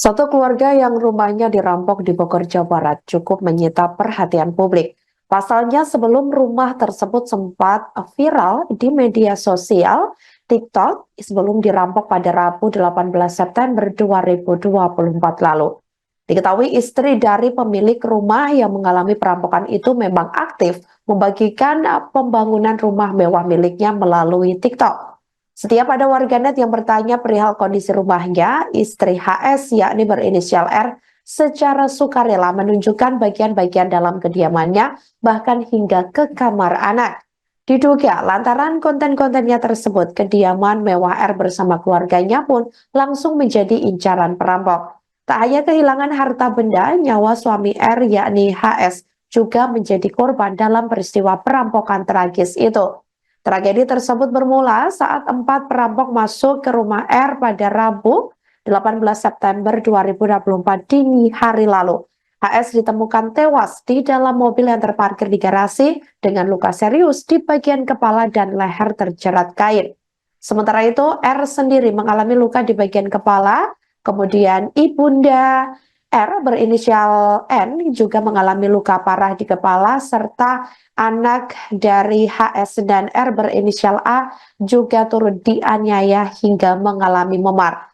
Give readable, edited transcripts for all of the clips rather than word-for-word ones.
Satu keluarga yang rumahnya dirampok di Bogor, Jawa Barat cukup menyita perhatian publik. Pasalnya sebelum rumah tersebut sempat viral di media sosial TikTok sebelum dirampok pada Rabu 18 September 2024 lalu. Diketahui istri dari pemilik rumah yang mengalami perampokan itu memang aktif membagikan pembangunan rumah mewah miliknya melalui TikTok. Setiap ada warganet yang bertanya perihal kondisi rumahnya, istri HS yakni berinisial R secara sukarela menunjukkan bagian-bagian dalam kediamannya bahkan hingga ke kamar anak. Diduga lantaran konten-kontennya tersebut, kediaman mewah R bersama keluarganya pun langsung menjadi incaran perampok. Tak hanya kehilangan harta benda, nyawa suami R yakni HS juga menjadi korban dalam peristiwa perampokan tragis itu. Tragedi tersebut bermula saat 4 perampok masuk ke rumah R pada Rabu 18 September 2024 dini hari lalu. HS ditemukan tewas di dalam mobil yang terparkir di garasi dengan luka serius di bagian kepala dan leher terjerat kain. Sementara itu, R sendiri mengalami luka di bagian kepala, kemudian ibunda R berinisial N juga mengalami luka parah di kepala serta anak dari HS dan R berinisial A juga turut dianiaya hingga mengalami memar.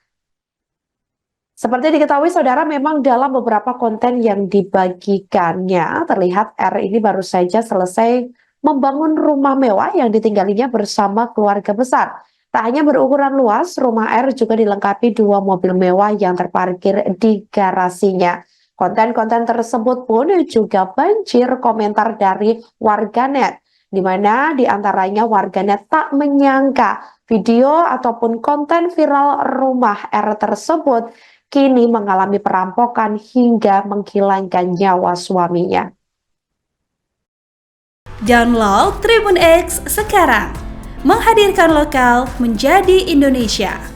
Seperti diketahui saudara, memang dalam beberapa konten yang dibagikannya terlihat R ini baru saja selesai membangun rumah mewah yang ditinggalinya bersama keluarga besar. Tak hanya berukuran luas, rumah R juga dilengkapi 2 mobil mewah yang terparkir di garasinya. Konten-konten tersebut pun juga banjir komentar dari warganet, di mana diantaranya warganet tak menyangka video ataupun konten viral rumah R tersebut kini mengalami perampokan hingga menghilangkan nyawa suaminya. Download Tribun X sekarang, menghadirkan lokal menjadi Indonesia.